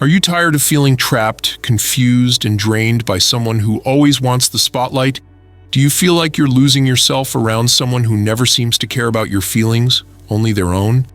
Are you tired of feeling trapped, confused, and drained by someone who always wants the spotlight? Do you feel like you're losing yourself around someone who never seems to care about your feelings, only their own?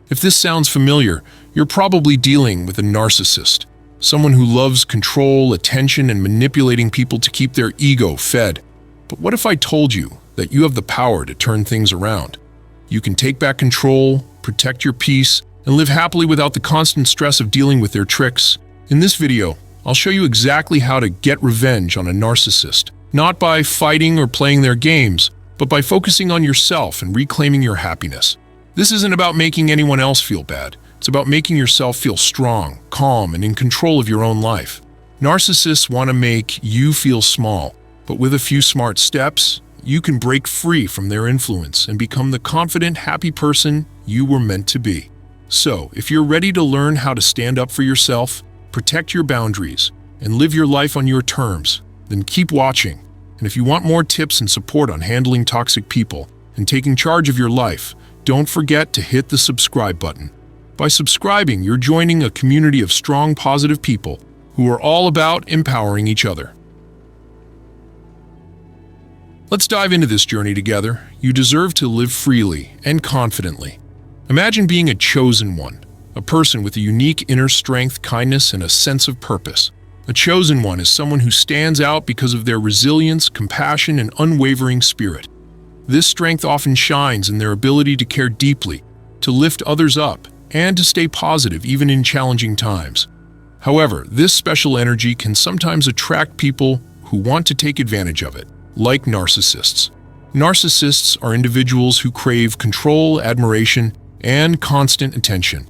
If this sounds familiar, you're probably dealing with a narcissist, someone who loves control, attention, and manipulating people to keep their ego fed. But what if I told you that you have the power to turn things around? You can take back control, protect your peace, and live happily without the constant stress of dealing with their tricks. In this video, I'll show you exactly how to get revenge on a narcissist, not by fighting or playing their games, but by focusing on yourself and reclaiming your happiness. This isn't about making anyone else feel bad. It's about making yourself feel strong, calm, and in control of your own life. Narcissists want to make you feel small, but with a few smart steps, you can break free from their influence and become the confident, happy person you were meant to be. So, if you're ready to learn how to stand up for yourself, protect your boundaries, and live your life on your terms, then keep watching. And if you want more tips and support on handling toxic people and taking charge of your life, don't forget to hit the subscribe button. By subscribing, you're joining a community of strong, positive people who are all about empowering each other. Let's dive into this journey together. You deserve to live freely and confidently. Imagine being a chosen one, a person with a unique inner strength, kindness, and a sense of purpose. A chosen one is someone who stands out because of their resilience, compassion, and unwavering spirit. This strength often shines in their ability to care deeply, to lift others up, and to stay positive even in challenging times. However, this special energy can sometimes attract people who want to take advantage of it, like narcissists. Narcissists are individuals who crave control, admiration, and constant attention.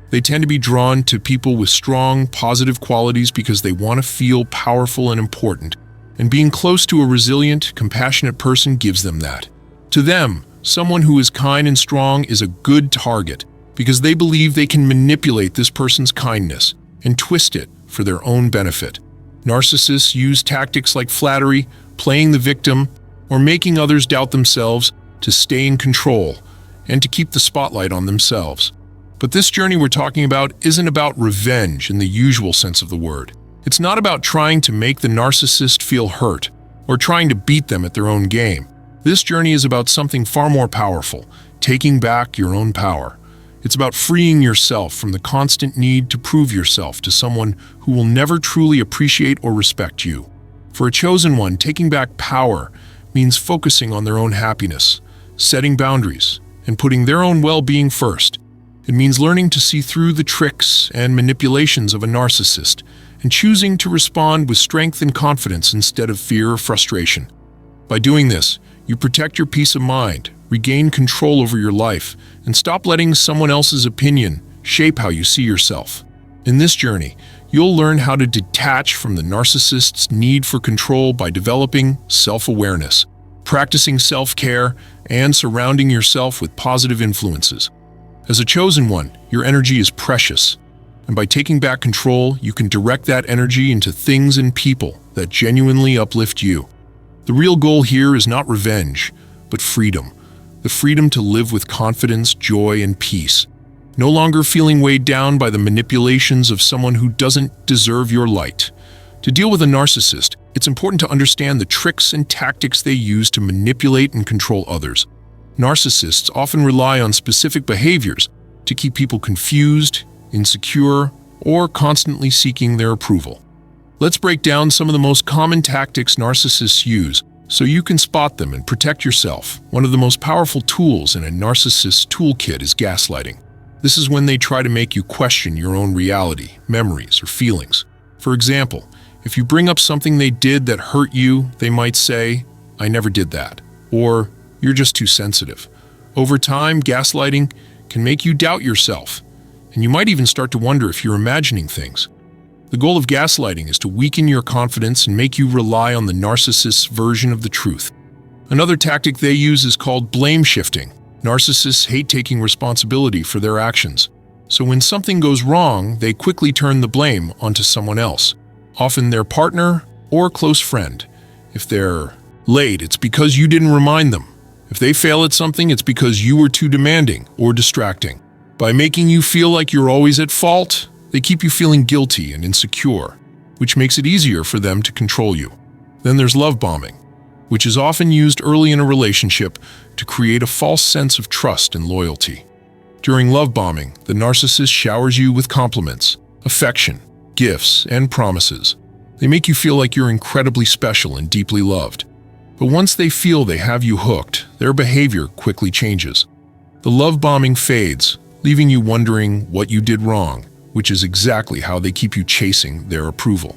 They tend to be drawn to people with strong, positive qualities because they want to feel powerful and important, and being close to a resilient, compassionate person gives them that. To them, someone who is kind and strong is a good target because they believe they can manipulate this person's kindness and twist it for their own benefit. Narcissists use tactics like flattery, playing the victim, or making others doubt themselves to stay in control and to keep the spotlight on themselves. But this journey we're talking about isn't about revenge in the usual sense of the word. It's not about trying to make the narcissist feel hurt or trying to beat them at their own game. This journey is about something far more powerful, taking back your own power. It's about freeing yourself from the constant need to prove yourself to someone who will never truly appreciate or respect you. For a chosen one, taking back power means focusing on their own happiness, setting boundaries, and putting their own well-being first. It means learning to see through the tricks and manipulations of a narcissist and choosing to respond with strength and confidence instead of fear or frustration. By doing this, you protect your peace of mind, regain control over your life, and stop letting someone else's opinion shape how you see yourself. In this journey, you'll learn how to detach from the narcissist's need for control by developing self-awareness, practicing self-care, and surrounding yourself with positive influences. As a chosen one, your energy is precious, and by taking back control, you can direct that energy into things and people that genuinely uplift you. The real goal here is not revenge, but freedom. The freedom to live with confidence, joy, and peace, no longer feeling weighed down by the manipulations of someone who doesn't deserve your light. To deal with a narcissist, it's important to understand the tricks and tactics they use to manipulate and control others. Narcissists often rely on specific behaviors to keep people confused, insecure, or constantly seeking their approval. Let's break down some of the most common tactics narcissists use so you can spot them and protect yourself. One of the most powerful tools in a narcissist's toolkit is gaslighting. This is when they try to make you question your own reality, memories, or feelings. For example, if you bring up something they did that hurt you, they might say, "I never did that," or "You're just too sensitive." Over time, gaslighting can make you doubt yourself, and you might even start to wonder if you're imagining things. The goal of gaslighting is to weaken your confidence and make you rely on the narcissist's version of the truth. Another tactic they use is called blame shifting. Narcissists hate taking responsibility for their actions, so when something goes wrong, they quickly turn the blame onto someone else, often their partner or close friend. If they're late, it's because you didn't remind them. If they fail at something, it's because you were too demanding or distracting. By making you feel like you're always at fault, They keep you feeling guilty and insecure, which makes it easier for them to control you. Then there's love bombing, which is often used early in a relationship to create a false sense of trust and loyalty. During love bombing, the narcissist showers you with compliments, affection, gifts, and promises. They make you feel like you're incredibly special and deeply loved. But once they feel they have you hooked, their behavior quickly changes. The love bombing fades, leaving you wondering what you did wrong, which is exactly how they keep you chasing their approval.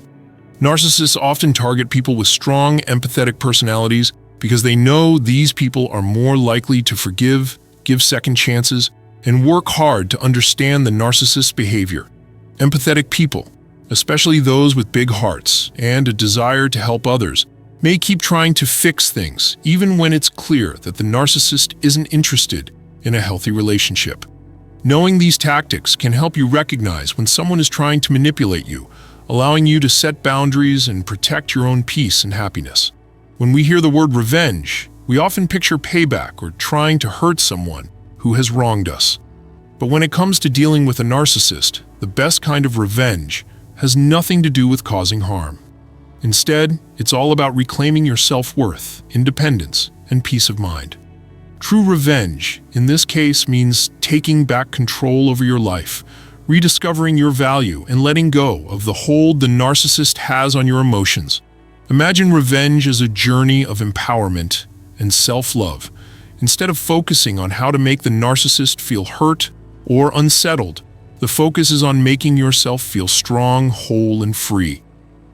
Narcissists often target people with strong, empathetic personalities because they know these people are more likely to forgive, give second chances, and work hard to understand the narcissist's behavior. Empathetic people, especially those with big hearts and a desire to help others, may keep trying to fix things even when it's clear that the narcissist isn't interested in a healthy relationship. Knowing these tactics can help you recognize when someone is trying to manipulate you, allowing you to set boundaries and protect your own peace and happiness. When we hear the word revenge, we often picture payback or trying to hurt someone who has wronged us. But when it comes to dealing with a narcissist, the best kind of revenge has nothing to do with causing harm. Instead, it's all about reclaiming your self-worth, independence, and peace of mind. True revenge, in this case, means taking back control over your life, rediscovering your value, and letting go of the hold the narcissist has on your emotions. Imagine revenge as a journey of empowerment and self-love. Instead of focusing on how to make the narcissist feel hurt or unsettled, the focus is on making yourself feel strong, whole, and free.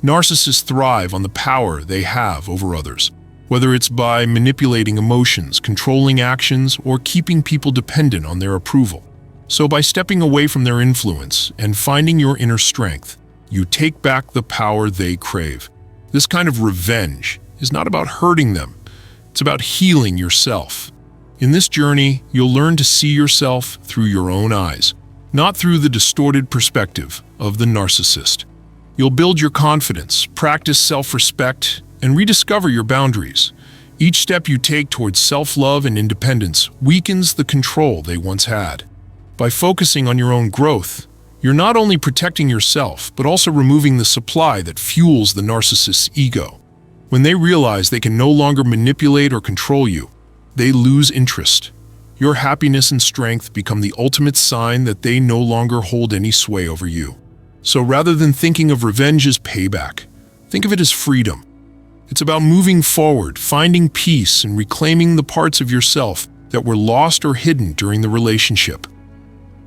Narcissists thrive on the power they have over others, whether it's by manipulating emotions, controlling actions, or keeping people dependent on their approval. So by stepping away from their influence and finding your inner strength, you take back the power they crave. This kind of revenge is not about hurting them, it's about healing yourself. In this journey, you'll learn to see yourself through your own eyes, not through the distorted perspective of the narcissist. You'll build your confidence, practice self-respect, and rediscover your boundaries. Each step you take towards self-love and independence weakens the control they once had. By focusing on your own growth, you're not only protecting yourself, but also removing the supply that fuels the narcissist's ego. When they realize they can no longer manipulate or control you, they lose interest. Your happiness and strength become the ultimate sign that they no longer hold any sway over you. So rather than thinking of revenge as payback, think of it as freedom. It's about moving forward, finding peace, and reclaiming the parts of yourself that were lost or hidden during the relationship.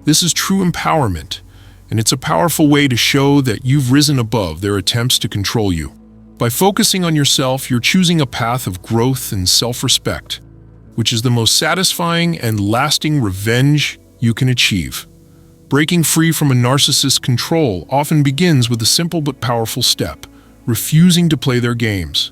This is true empowerment, and it's a powerful way to show that you've risen above their attempts to control you. By focusing on yourself, you're choosing a path of growth and self-respect, which is the most satisfying and lasting revenge you can achieve. Breaking free from a narcissist's control often begins with a simple but powerful step: refusing to play their games.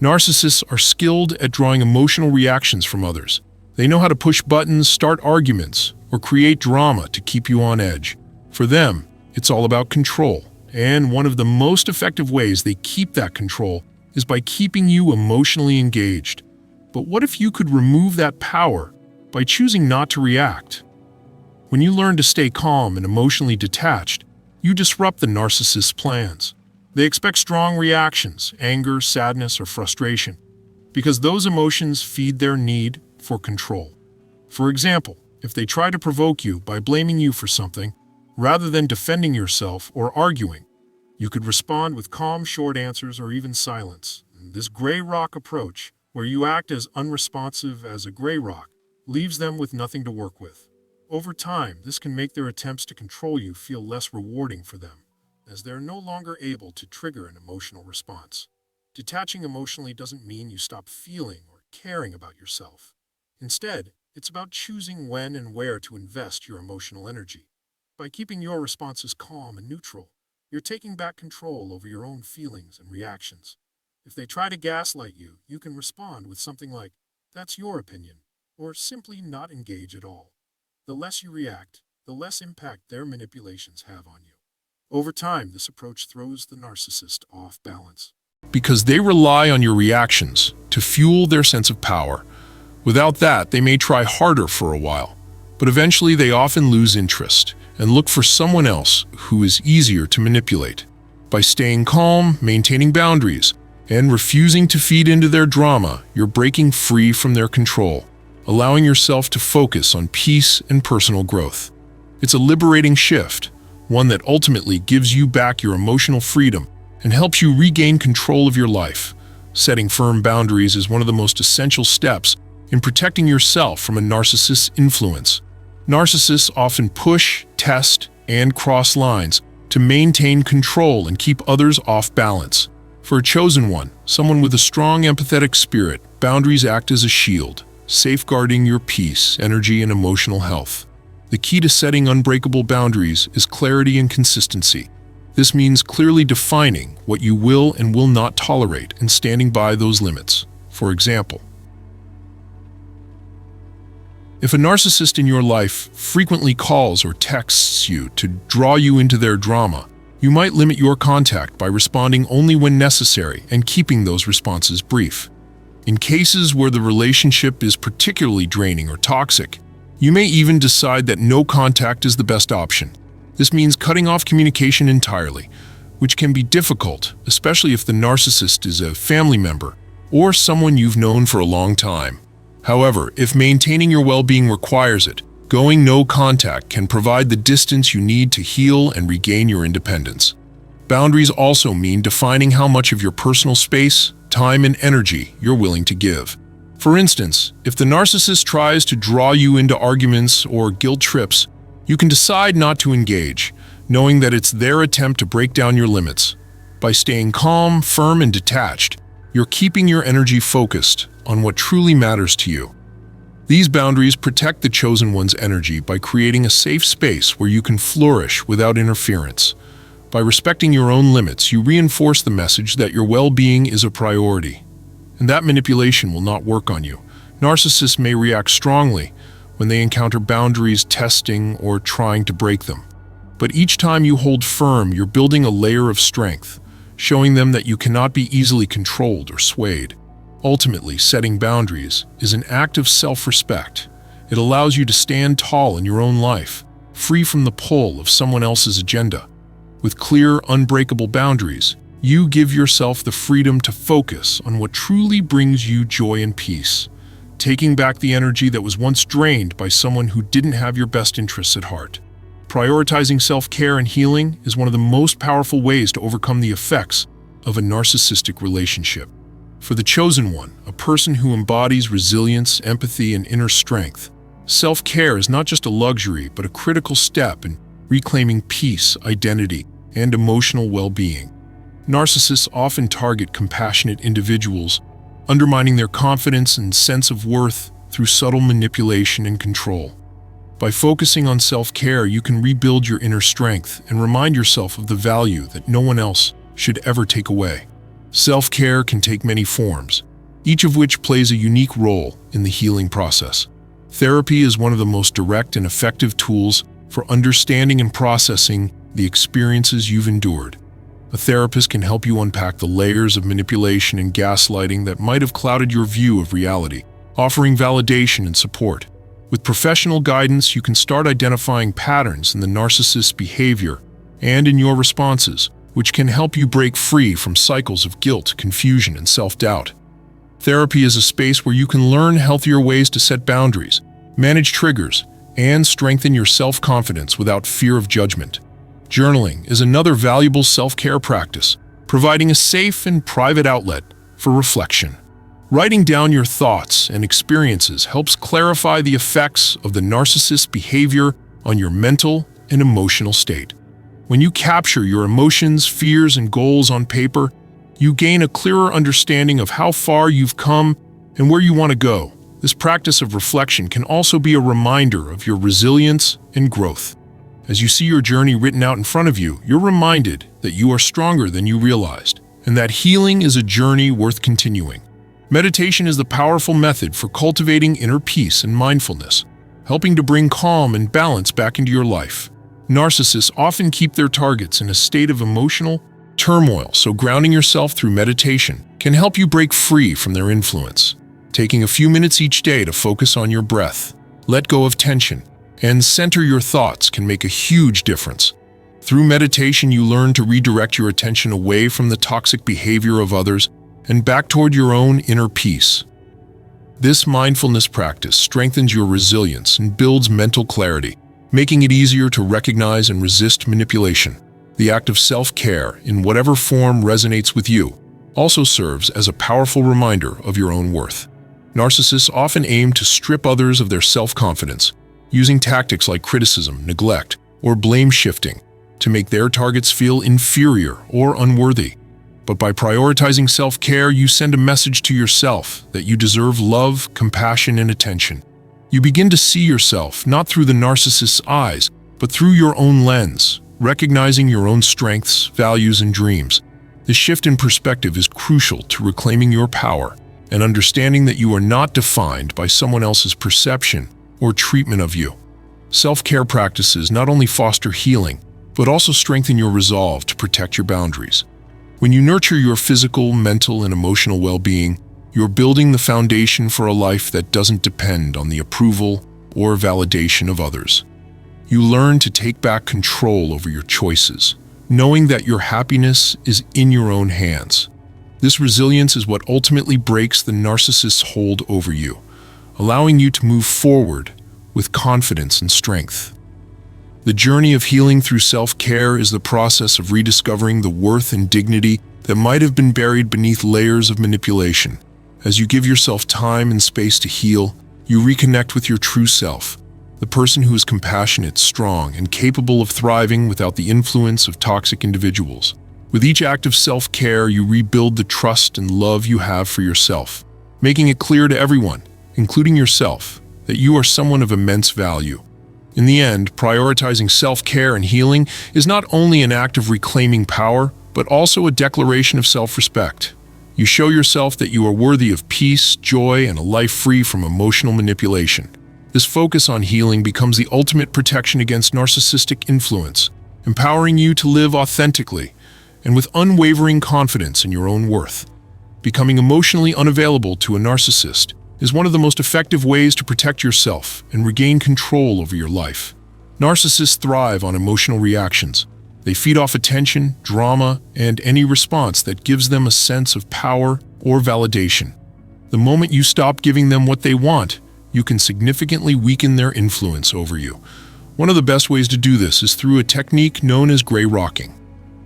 Narcissists are skilled at drawing emotional reactions from others. They know how to push buttons, start arguments, or create drama to keep you on edge. For them, it's all about control, and one of the most effective ways they keep that control is by keeping you emotionally engaged. But what if you could remove that power by choosing not to react? When you learn to stay calm and emotionally detached, you disrupt the narcissist's plans. They expect strong reactions, anger, sadness, or frustration, because those emotions feed their need for control. For example, if they try to provoke you by blaming you for something, rather than defending yourself or arguing, you could respond with calm, short answers or even silence. This gray rock approach, where you act as unresponsive as a gray rock, leaves them with nothing to work with. Over time, this can make their attempts to control you feel less rewarding for them, as they're no longer able to trigger an emotional response. Detaching emotionally doesn't mean you stop feeling or caring about yourself. Instead, it's about choosing when and where to invest your emotional energy. By keeping your responses calm and neutral, you're taking back control over your own feelings and reactions. If they try to gaslight you, you can respond with something like, "That's your opinion," or simply not engage at all. The less you react, the less impact their manipulations have on you. Over time, this approach throws the narcissist off balance, because they rely on your reactions to fuel their sense of power. Without that, they may try harder for a while, but eventually they often lose interest, and look for someone else who is easier to manipulate. By staying calm, maintaining boundaries, and refusing to feed into their drama, you're breaking free from their control, allowing yourself to focus on peace and personal growth. It's a liberating shift, one that ultimately gives you back your emotional freedom and helps you regain control of your life. Setting firm boundaries is one of the most essential steps in protecting yourself from a narcissist's influence. Narcissists often push, test, and cross lines to maintain control and keep others off balance. For a chosen one, someone with a strong empathetic spirit, boundaries act as a shield, safeguarding your peace, energy, and emotional health. The key to setting unbreakable boundaries is clarity and consistency. This means clearly defining what you will and will not tolerate and standing by those limits. For example, if a narcissist in your life frequently calls or texts you to draw you into their drama, you might limit your contact by responding only when necessary and keeping those responses brief. In cases where the relationship is particularly draining or toxic, you may even decide that no contact is the best option. This means cutting off communication entirely, which can be difficult, especially if the narcissist is a family member or someone you've known for a long time. However, if maintaining your well-being requires it, going no contact can provide the distance you need to heal and regain your independence. Boundaries also mean defining how much of your personal space, time, and energy you're willing to give. For instance, if the narcissist tries to draw you into arguments or guilt trips, you can decide not to engage, knowing that it's their attempt to break down your limits. By staying calm, firm, and detached, you're keeping your energy focused on what truly matters to you. These boundaries protect the chosen one's energy by creating a safe space where you can flourish without interference. By respecting your own limits, you reinforce the message that your well-being is a priority, and that manipulation will not work on you. Narcissists may react strongly when they encounter boundaries, testing, or trying to break them. But each time you hold firm, you're building a layer of strength, showing them that you cannot be easily controlled or swayed. Ultimately, setting boundaries is an act of self-respect. It allows you to stand tall in your own life, free from the pull of someone else's agenda. With clear, unbreakable boundaries, you give yourself the freedom to focus on what truly brings you joy and peace, taking back the energy that was once drained by someone who didn't have your best interests at heart. Prioritizing self-care and healing is one of the most powerful ways to overcome the effects of a narcissistic relationship. For the chosen one, a person who embodies resilience, empathy, and inner strength, self-care is not just a luxury, but a critical step in reclaiming peace, identity, and emotional well-being. Narcissists often target compassionate individuals, undermining their confidence and sense of worth through subtle manipulation and control. By focusing on self-care, you can rebuild your inner strength and remind yourself of the value that no one else should ever take away. Self-care can take many forms, each of which plays a unique role in the healing process. Therapy is one of the most direct and effective tools for understanding and processing the experiences you've endured. A therapist can help you unpack the layers of manipulation and gaslighting that might have clouded your view of reality, offering validation and support. With professional guidance, you can start identifying patterns in the narcissist's behavior and in your responses, which can help you break free from cycles of guilt, confusion, and self-doubt. Therapy is a space where you can learn healthier ways to set boundaries, manage triggers, and strengthen your self-confidence without fear of judgment. Journaling is another valuable self-care practice, providing a safe and private outlet for reflection. Writing down your thoughts and experiences helps clarify the effects of the narcissist's behavior on your mental and emotional state. When you capture your emotions, fears, and goals on paper, you gain a clearer understanding of how far you've come and where you want to go. This practice of reflection can also be a reminder of your resilience and growth. As you see your journey written out in front of you, you're reminded that you are stronger than you realized, and that healing is a journey worth continuing. Meditation is the powerful method for cultivating inner peace and mindfulness, helping to bring calm and balance back into your life. Narcissists often keep their targets in a state of emotional turmoil, so grounding yourself through meditation can help you break free from their influence. Taking a few minutes each day to focus on your breath, let go of tension, and center your thoughts can make a huge difference. Through meditation, you learn to redirect your attention away from the toxic behavior of others and back toward your own inner peace. This mindfulness practice strengthens your resilience and builds mental clarity, making it easier to recognize and resist manipulation. The act of self-care, in whatever form resonates with you, also serves as a powerful reminder of your own worth. Narcissists often aim to strip others of their self-confidence, using tactics like criticism, neglect, or blame shifting to make their targets feel inferior or unworthy. But by prioritizing self-care, you send a message to yourself that you deserve love, compassion, and attention. You begin to see yourself not through the narcissist's eyes, but through your own lens, recognizing your own strengths, values, and dreams. This shift in perspective is crucial to reclaiming your power and understanding that you are not defined by someone else's perception or treatment of you. Self-care practices not only foster healing, but also strengthen your resolve to protect your boundaries. When you nurture your physical, mental, and emotional well-being, you're building the foundation for a life that doesn't depend on the approval or validation of others. You learn to take back control over your choices, knowing that your happiness is in your own hands. This resilience is what ultimately breaks the narcissist's hold over you, allowing you to move forward with confidence and strength. The journey of healing through self-care is the process of rediscovering the worth and dignity that might have been buried beneath layers of manipulation. As you give yourself time and space to heal, you reconnect with your true self, the person who is compassionate, strong, and capable of thriving without the influence of toxic individuals. With each act of self-care, you rebuild the trust and love you have for yourself, making it clear to everyone, including yourself, that you are someone of immense value. In the end, prioritizing self-care and healing is not only an act of reclaiming power, but also a declaration of self-respect. You show yourself that you are worthy of peace, joy, and a life free from emotional manipulation. This focus on healing becomes the ultimate protection against narcissistic influence, empowering you to live authentically and with unwavering confidence in your own worth. Becoming emotionally unavailable to a narcissist is one of the most effective ways to protect yourself and regain control over your life. Narcissists thrive on emotional reactions. They feed off attention, drama, and any response that gives them a sense of power or validation. The moment you stop giving them what they want, you can significantly weaken their influence over you. One of the best ways to do this is through a technique known as gray rocking.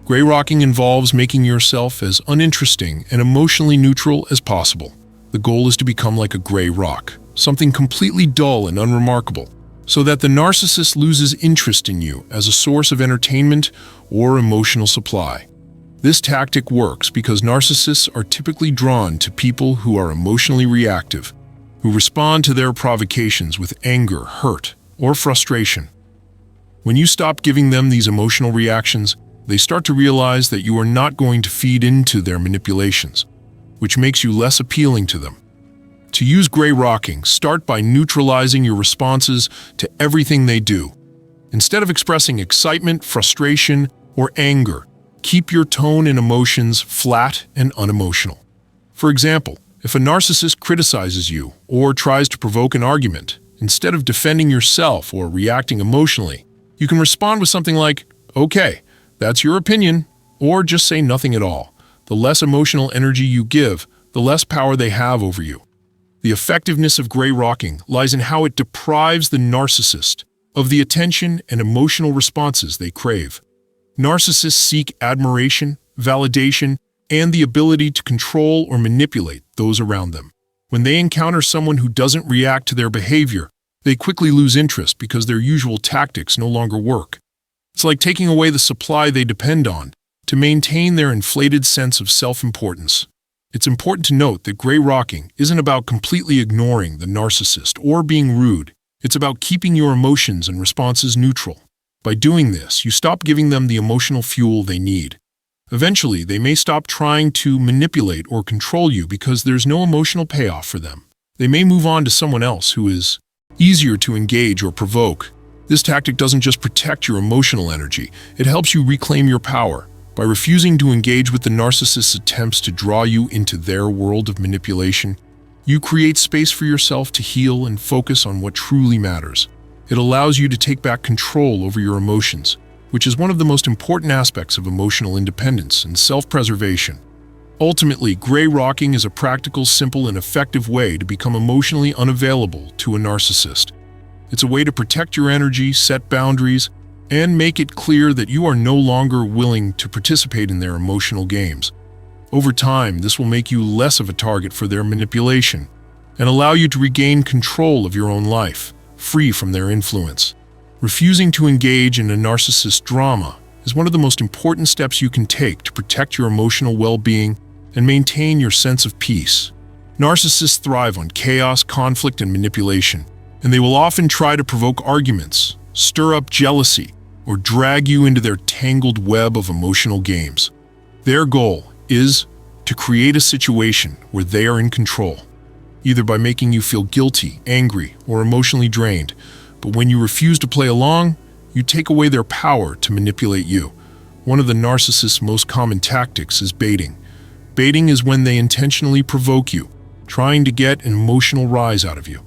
Gray rocking involves making yourself as uninteresting and emotionally neutral as possible. The goal is to become like a gray rock, something completely dull and unremarkable, so that the narcissist loses interest in you as a source of entertainment or emotional supply. This tactic works because narcissists are typically drawn to people who are emotionally reactive, who respond to their provocations with anger, hurt, or frustration. When you stop giving them these emotional reactions, they start to realize that you are not going to feed into their manipulations, which makes you less appealing to them. To use gray rocking, start by neutralizing your responses to everything they do. Instead of expressing excitement, frustration, or anger, keep your tone and emotions flat and unemotional. For example, if a narcissist criticizes you or tries to provoke an argument, instead of defending yourself or reacting emotionally, you can respond with something like, "Okay, that's your opinion," or just say nothing at all. The less emotional energy you give, the less power they have over you. The effectiveness of gray rocking lies in how it deprives the narcissist of the attention and emotional responses they crave. Narcissists seek admiration, validation, and the ability to control or manipulate those around them. When they encounter someone who doesn't react to their behavior, they quickly lose interest because their usual tactics no longer work. It's like taking away the supply they depend on to maintain their inflated sense of self-importance. It's important to note that gray rocking isn't about completely ignoring the narcissist or being rude. It's about keeping your emotions and responses neutral. By doing this, you stop giving them the emotional fuel they need. Eventually, they may stop trying to manipulate or control you because there's no emotional payoff for them. They may move on to someone else who is easier to engage or provoke. This tactic doesn't just protect your emotional energy, it helps you reclaim your power. By refusing to engage with the narcissist's attempts to draw you into their world of manipulation, you create space for yourself to heal and focus on what truly matters. It allows you to take back control over your emotions, which is one of the most important aspects of emotional independence and self-preservation. Ultimately, gray rocking is a practical, simple, and effective way to become emotionally unavailable to a narcissist. It's a way to protect your energy, set boundaries, and make it clear that you are no longer willing to participate in their emotional games. Over time, this will make you less of a target for their manipulation and allow you to regain control of your own life, free from their influence. Refusing to engage in a narcissist drama is one of the most important steps you can take to protect your emotional well-being and maintain your sense of peace. Narcissists thrive on chaos, conflict, and manipulation, and they will often try to provoke arguments, stir up jealousy, or drag you into their tangled web of emotional games. Their goal is to create a situation where they are in control, either by making you feel guilty, angry, or emotionally drained. But when you refuse to play along, you take away their power to manipulate you. One of the narcissist's most common tactics is baiting. Baiting is when they intentionally provoke you, trying to get an emotional rise out of you.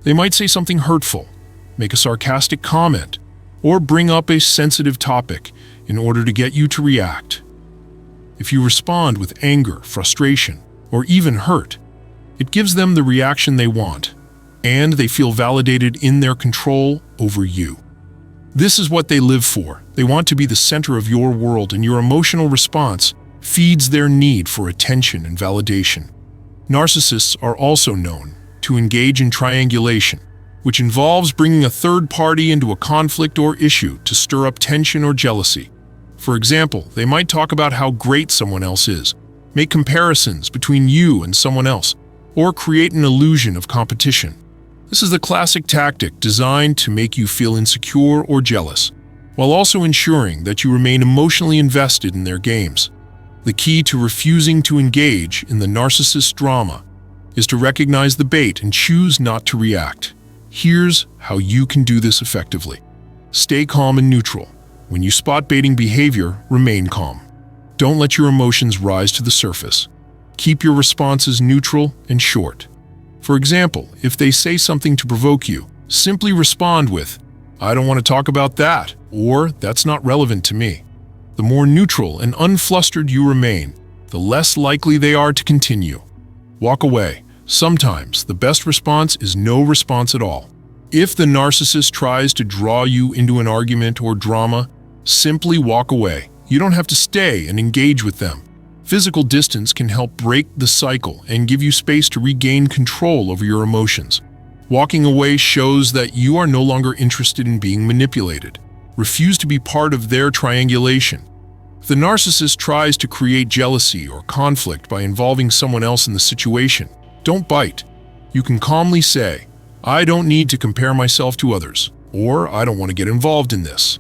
They might say something hurtful, make a sarcastic comment, or bring up a sensitive topic in order to get you to react. If you respond with anger, frustration, or even hurt, it gives them the reaction they want, and they feel validated in their control over you. This is what they live for. They want to be the center of your world, and your emotional response feeds their need for attention and validation. Narcissists are also known to engage in triangulation, which involves bringing a third party into a conflict or issue to stir up tension or jealousy. For example, they might talk about how great someone else is, make comparisons between you and someone else, or create an illusion of competition. This is the classic tactic designed to make you feel insecure or jealous, while also ensuring that you remain emotionally invested in their games. The key to refusing to engage in the narcissist drama is to recognize the bait and choose not to react. Here's how you can do this effectively. Stay calm and neutral. When you spot baiting behavior, remain calm. Don't let your emotions rise to the surface. Keep your responses neutral and short. For example, if they say something to provoke you, simply respond with, "I don't want to talk about that," or "That's not relevant to me." The more neutral and unflustered you remain, the less likely they are to continue. Walk away. Sometimes the best response is no response at all. If the narcissist tries to draw you into an argument or drama, simply walk away. You don't have to stay and engage with them. Physical distance can help break the cycle and give you space to regain control over your emotions. Walking away shows that you are no longer interested in being manipulated. Refuse to be part of their triangulation. If the narcissist tries to create jealousy or conflict by involving someone else in the situation, don't bite. You can calmly say, "I don't need to compare myself to others," or "I don't want to get involved in this."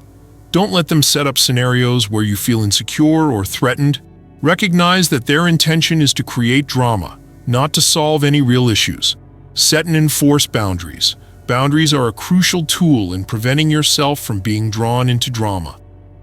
Don't let them set up scenarios where you feel insecure or threatened. Recognize that their intention is to create drama, not to solve any real issues. Set and enforce boundaries. Boundaries are a crucial tool in preventing yourself from being drawn into drama.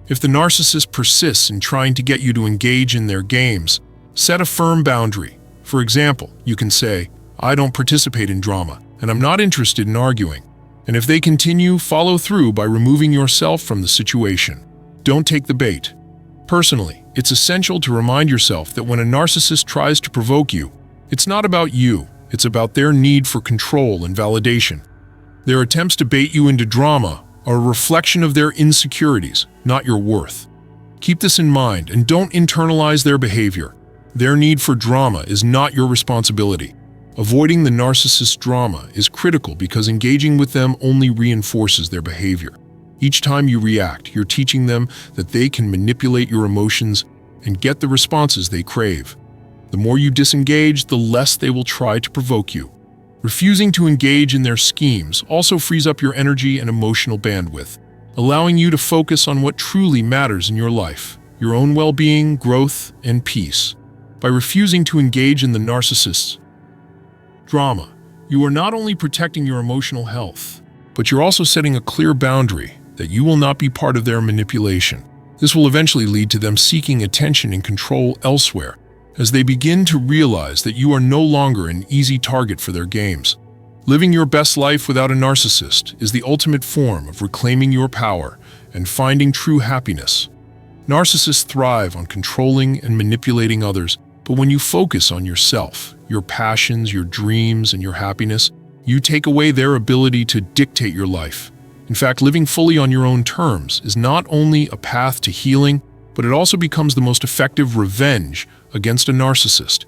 If the narcissist persists in trying to get you to engage in their games, set a firm boundary. For example, you can say, "I don't participate in drama, and I'm not interested in arguing." And if they continue, follow through by removing yourself from the situation. Don't take the bait. Personally, it's essential to remind yourself that when a narcissist tries to provoke you, it's not about you, it's about their need for control and validation. Their attempts to bait you into drama are a reflection of their insecurities, not your worth. Keep this in mind and don't internalize their behavior. Their need for drama is not your responsibility. Avoiding the narcissist drama is critical because engaging with them only reinforces their behavior. Each time you react, you're teaching them that they can manipulate your emotions and get the responses they crave. The more you disengage, the less they will try to provoke you. Refusing to engage in their schemes also frees up your energy and emotional bandwidth, allowing you to focus on what truly matters in your life, your own well-being, growth, and peace. By refusing to engage in the narcissist's drama, you are not only protecting your emotional health, but you're also setting a clear boundary that you will not be part of their manipulation. This will eventually lead to them seeking attention and control elsewhere, as they begin to realize that you are no longer an easy target for their games. Living your best life without a narcissist is the ultimate form of reclaiming your power and finding true happiness. Narcissists thrive on controlling and manipulating others, but when you focus on yourself, your passions, your dreams, and your happiness, you take away their ability to dictate your life. In fact, living fully on your own terms is not only a path to healing, but it also becomes the most effective revenge against a narcissist.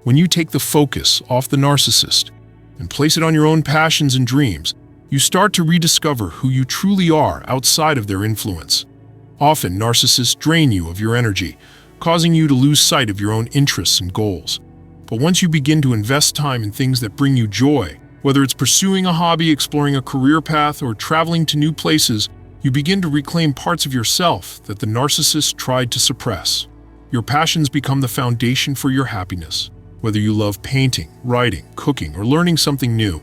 When you take the focus off the narcissist and place it on your own passions and dreams, you start to rediscover who you truly are outside of their influence. Often, narcissists drain you of your energy, causing you to lose sight of your own interests and goals. But once you begin to invest time in things that bring you joy, whether it's pursuing a hobby, exploring a career path, or traveling to new places, you begin to reclaim parts of yourself that the narcissist tried to suppress. Your passions become the foundation for your happiness. Whether you love painting, writing, cooking, or learning something new,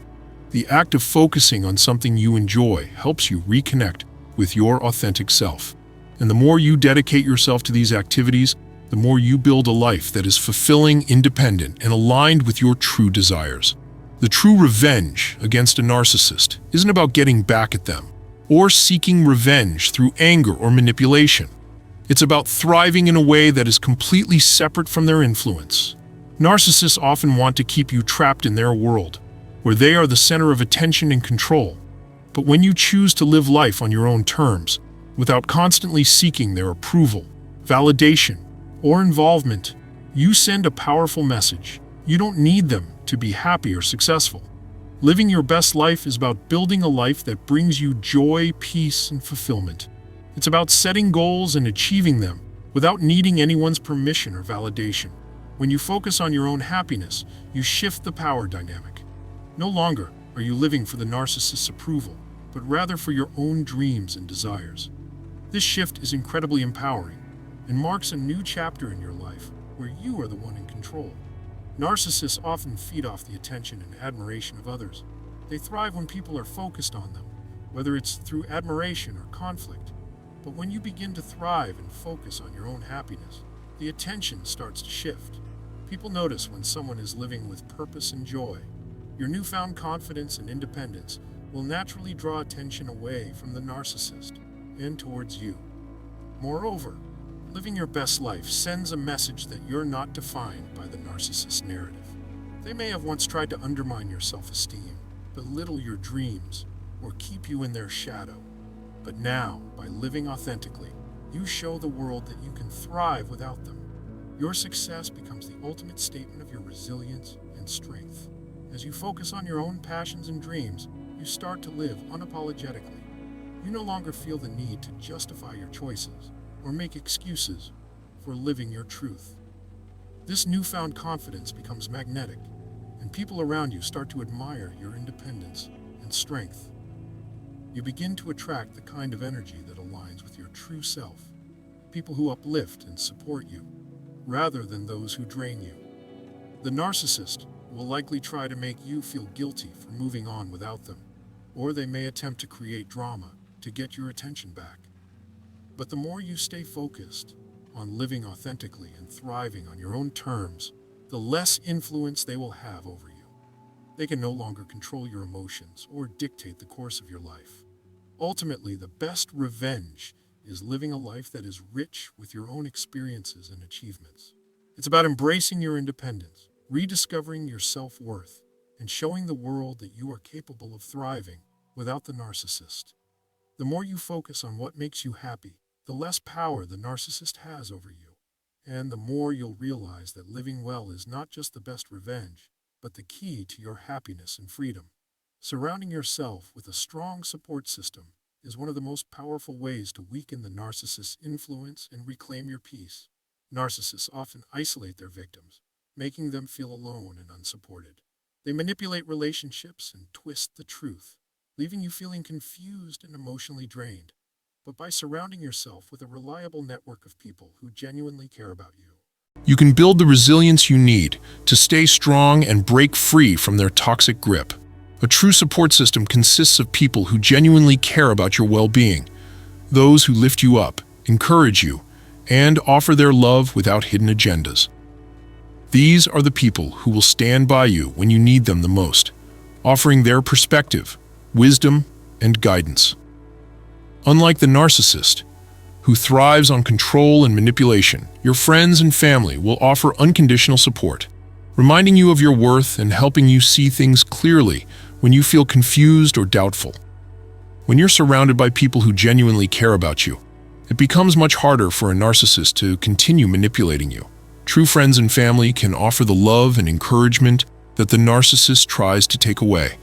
the act of focusing on something you enjoy helps you reconnect with your authentic self. And the more you dedicate yourself to these activities, the more you build a life that is fulfilling, independent, and aligned with your true desires. The true revenge against a narcissist isn't about getting back at them or seeking revenge through anger or manipulation. It's about thriving in a way that is completely separate from their influence. Narcissists often want to keep you trapped in their world, where they are the center of attention and control. But when you choose to live life on your own terms, without constantly seeking their approval, validation, or involvement, you send a powerful message. You don't need them to be happy or successful. Living your best life is about building a life that brings you joy, peace, and fulfillment. It's about setting goals and achieving them without needing anyone's permission or validation. When you focus on your own happiness, you shift the power dynamic. No longer are you living for the narcissist's approval, but rather for your own dreams and desires. This shift is incredibly empowering and marks a new chapter in your life where you are the one in control. Narcissists often feed off the attention and admiration of others. They thrive when people are focused on them, whether it's through admiration or conflict. But when you begin to thrive and focus on your own happiness, the attention starts to shift. People notice when someone is living with purpose and joy. Your newfound confidence and independence will naturally draw attention away from the narcissist and towards you. Moreover, living your best life sends a message that you're not defined by the narcissist narrative. They may have once tried to undermine your self-esteem, belittle your dreams, or keep you in their shadow. But now, by living authentically, you show the world that you can thrive without them. Your success becomes the ultimate statement of your resilience and strength. As you focus on your own passions and dreams, you start to live unapologetically. You no longer feel the need to justify your choices or make excuses for living your truth. This newfound confidence becomes magnetic, and people around you start to admire your independence and strength. You begin to attract the kind of energy that aligns with your true self, people who uplift and support you, rather than those who drain you. The narcissist will likely try to make you feel guilty for moving on without them, or they may attempt to create drama to get your attention back. But the more you stay focused on living authentically and thriving on your own terms, the less influence they will have over you. They can no longer control your emotions or dictate the course of your life. Ultimately, the best revenge is living a life that is rich with your own experiences and achievements. It's about embracing your independence, rediscovering your self-worth, and showing the world that you are capable of thriving without the narcissist. The more you focus on what makes you happy, the less power the narcissist has over you, and the more you'll realize that living well is not just the best revenge, but the key to your happiness and freedom. Surrounding yourself with a strong support system is one of the most powerful ways to weaken the narcissist's influence and reclaim your peace. Narcissists often isolate their victims, making them feel alone and unsupported. They manipulate relationships and twist the truth, leaving you feeling confused and emotionally drained. But by surrounding yourself with a reliable network of people who genuinely care about you, you can build the resilience you need to stay strong and break free from their toxic grip. A true support system consists of people who genuinely care about your well-being, those who lift you up, encourage you, and offer their love without hidden agendas. These are the people who will stand by you when you need them the most, offering their perspective, wisdom, and guidance. Unlike the narcissist, who thrives on control and manipulation, your friends and family will offer unconditional support, reminding you of your worth and helping you see things clearly when you feel confused or doubtful. When you're surrounded by people who genuinely care about you, it becomes much harder for a narcissist to continue manipulating you. True friends and family can offer the love and encouragement that the narcissist tries to take away.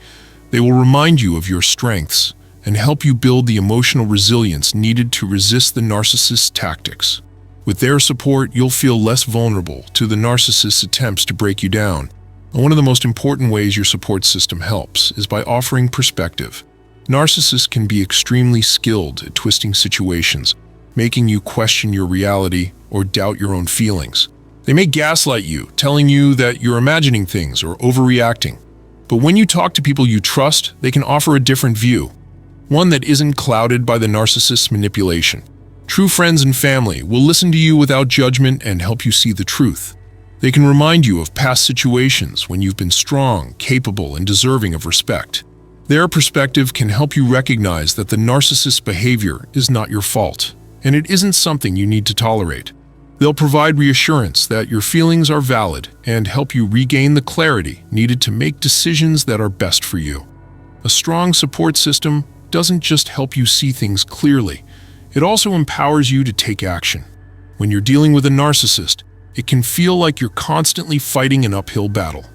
They will remind you of your strengths and help you build the emotional resilience needed to resist the narcissist's tactics. With their support, you'll feel less vulnerable to the narcissist's attempts to break you down. And one of the most important ways your support system helps is by offering perspective. Narcissists can be extremely skilled at twisting situations, making you question your reality or doubt your own feelings. They may gaslight you, telling you that you're imagining things or overreacting. But when you talk to people you trust, they can offer a different view, one that isn't clouded by the narcissist's manipulation. True friends and family will listen to you without judgment and help you see the truth. They can remind you of past situations when you've been strong, capable, and deserving of respect. Their perspective can help you recognize that the narcissist's behavior is not your fault, and it isn't something you need to tolerate. They'll provide reassurance that your feelings are valid and help you regain the clarity needed to make decisions that are best for you. A strong support system doesn't just help you see things clearly, it also empowers you to take action. When you're dealing with a narcissist, it can feel like you're constantly fighting an uphill battle.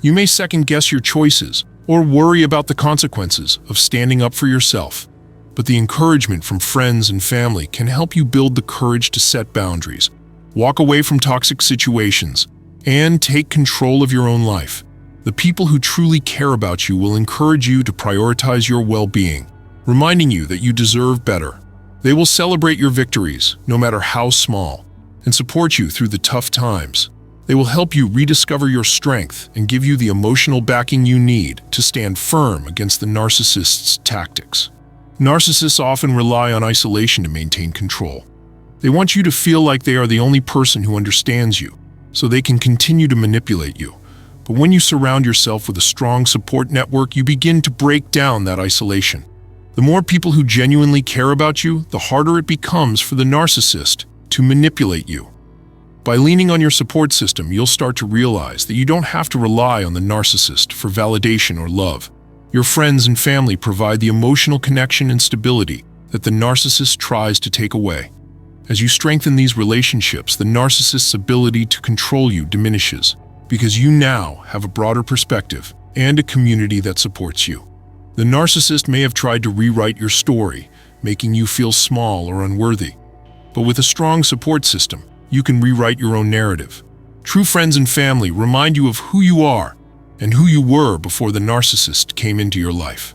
You may second-guess your choices or worry about the consequences of standing up for yourself. But the encouragement from friends and family can help you build the courage to set boundaries, walk away from toxic situations, and take control of your own life. The people who truly care about you will encourage you to prioritize your well-being, reminding you that you deserve better. They will celebrate your victories, no matter how small, and support you through the tough times. They will help you rediscover your strength and give you the emotional backing you need to stand firm against the narcissist's tactics. Narcissists often rely on isolation to maintain control. They want you to feel like they are the only person who understands you, so they can continue to manipulate you. But when you surround yourself with a strong support network, you begin to break down that isolation. The more people who genuinely care about you, the harder it becomes for the narcissist to manipulate you. By leaning on your support system, you'll start to realize that you don't have to rely on the narcissist for validation or love. Your friends and family provide the emotional connection and stability that the narcissist tries to take away. As you strengthen these relationships, the narcissist's ability to control you diminishes because you now have a broader perspective and a community that supports you. The narcissist may have tried to rewrite your story, making you feel small or unworthy. But with a strong support system, you can rewrite your own narrative. True friends and family remind you of who you are and who you were before the narcissist came into your life.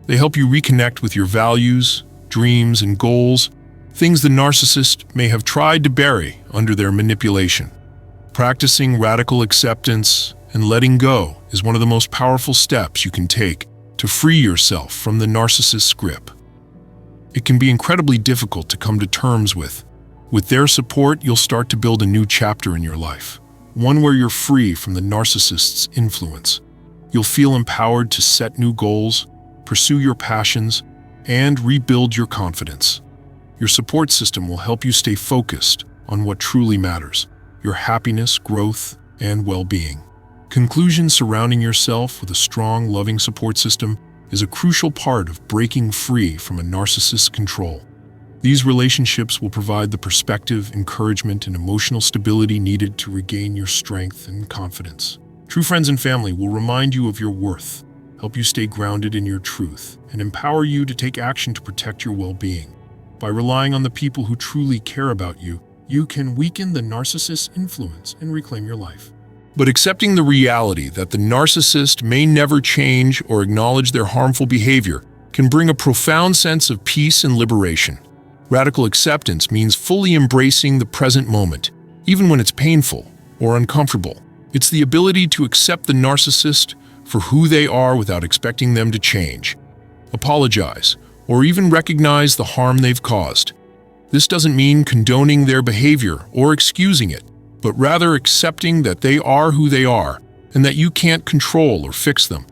They help you reconnect with your values, dreams, and goals, things the narcissist may have tried to bury under their manipulation. Practicing radical acceptance and letting go is one of the most powerful steps you can take to free yourself from the narcissist's grip. It can be incredibly difficult to come to terms with. With their support, you'll start to build a new chapter in your life, one where you're free from the narcissist's influence. You'll feel empowered to set new goals, pursue your passions, and rebuild your confidence. Your support system will help you stay focused on what truly matters: your happiness, growth, and well-being. Conclusion: surrounding yourself with a strong, loving support system is a crucial part of breaking free from a narcissist's control. These relationships will provide the perspective, encouragement, and emotional stability needed to regain your strength and confidence. True friends and family will remind you of your worth, help you stay grounded in your truth, and empower you to take action to protect your well-being. By relying on the people who truly care about you, you can weaken the narcissist's influence and reclaim your life. But accepting the reality that the narcissist may never change or acknowledge their harmful behavior can bring a profound sense of peace and liberation. Radical acceptance means fully embracing the present moment, even when it's painful or uncomfortable. It's the ability to accept the narcissist for who they are without expecting them to change, apologize, or even recognize the harm they've caused. This doesn't mean condoning their behavior or excusing it, but rather accepting that they are who they are and that you can't control or fix them.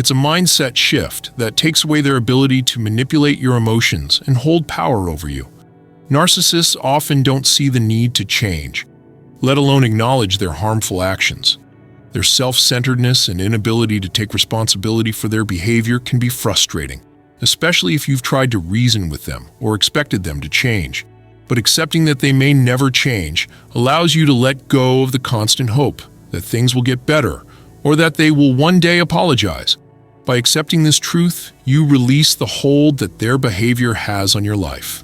It's a mindset shift that takes away their ability to manipulate your emotions and hold power over you. Narcissists often don't see the need to change, let alone acknowledge their harmful actions. Their self-centeredness and inability to take responsibility for their behavior can be frustrating, especially if you've tried to reason with them or expected them to change. But accepting that they may never change allows you to let go of the constant hope that things will get better or that they will one day apologize. By accepting this truth, you release the hold that their behavior has on your life.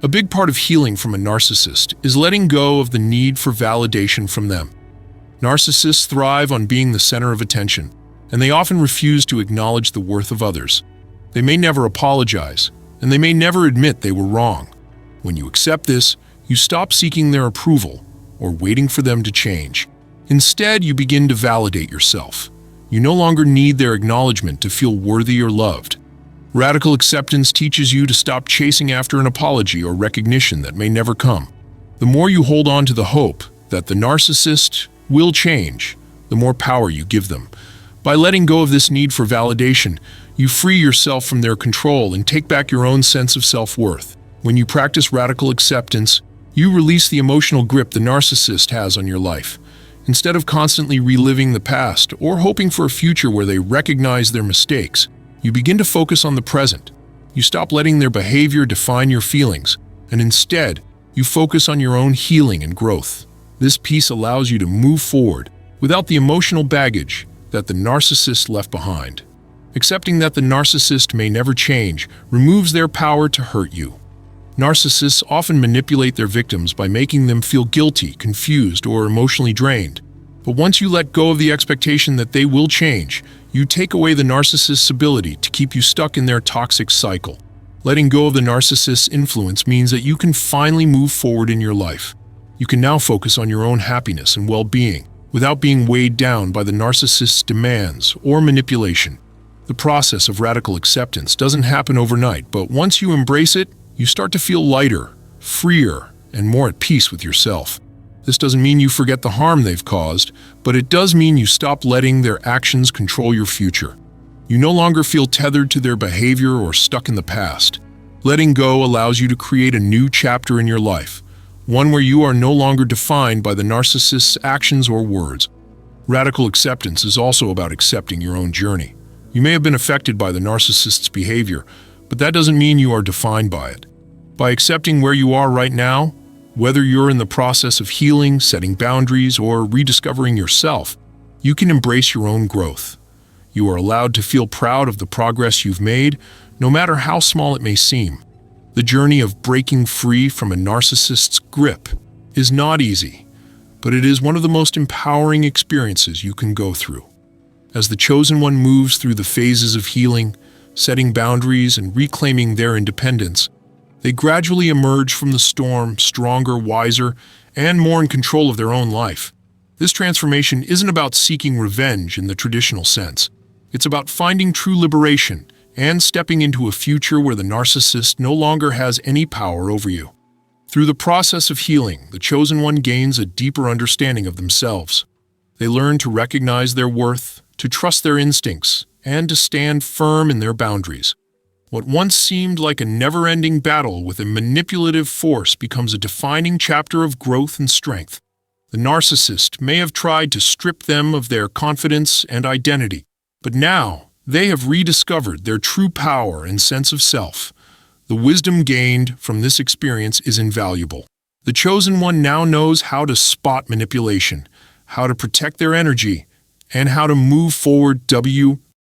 A big part of healing from a narcissist is letting go of the need for validation from them. Narcissists thrive on being the center of attention, and they often refuse to acknowledge the worth of others. They may never apologize, and they may never admit they were wrong. When you accept this, you stop seeking their approval or waiting for them to change. Instead, you begin to validate yourself. You no longer need their acknowledgement to feel worthy or loved. Radical acceptance teaches you to stop chasing after an apology or recognition that may never come. The more you hold on to the hope that the narcissist will change, the more power you give them. By letting go of this need for validation, you free yourself from their control and take back your own sense of self-worth. When you practice radical acceptance, you release the emotional grip the narcissist has on your life. Instead of constantly reliving the past or hoping for a future where they recognize their mistakes, you begin to focus on the present. You stop letting their behavior define your feelings, and instead, you focus on your own healing and growth. This peace allows you to move forward without the emotional baggage that the narcissist left behind. Accepting that the narcissist may never change removes their power to hurt you. Narcissists often manipulate their victims by making them feel guilty, confused, or emotionally drained. But once you let go of the expectation that they will change, you take away the narcissist's ability to keep you stuck in their toxic cycle. Letting go of the narcissist's influence means that you can finally move forward in your life. You can now focus on your own happiness and well-being without being weighed down by the narcissist's demands or manipulation. The process of radical acceptance doesn't happen overnight, but once you embrace it, you start to feel lighter, freer, and more at peace with yourself. This doesn't mean you forget the harm they've caused, but it does mean you stop letting their actions control your future. You no longer feel tethered to their behavior or stuck in the past. Letting go allows you to create a new chapter in your life, one where you are no longer defined by the narcissist's actions or words. Radical acceptance is also about accepting your own journey. You may have been affected by the narcissist's behavior, but that doesn't mean you are defined by it. By accepting where you are right now, whether you're in the process of healing, setting boundaries, or rediscovering yourself, you can embrace your own growth. You are allowed to feel proud of the progress you've made, no matter how small it may seem. The journey of breaking free from a narcissist's grip is not easy, but it is one of the most empowering experiences you can go through. As the chosen one moves through the phases of healing, setting boundaries, and reclaiming their independence, they gradually emerge from the storm stronger, wiser, and more in control of their own life. This transformation isn't about seeking revenge in the traditional sense. It's about finding true liberation and stepping into a future where the narcissist no longer has any power over you. Through the process of healing, the chosen one gains a deeper understanding of themselves. They learn to recognize their worth, to trust their instincts, and to stand firm in their boundaries. What once seemed like a never-ending battle with a manipulative force becomes a defining chapter of growth and strength. The narcissist may have tried to strip them of their confidence and identity, but now they have rediscovered their true power and sense of self. The wisdom gained from this experience is invaluable. The chosen one now knows how to spot manipulation, how to protect their energy, and how to move forward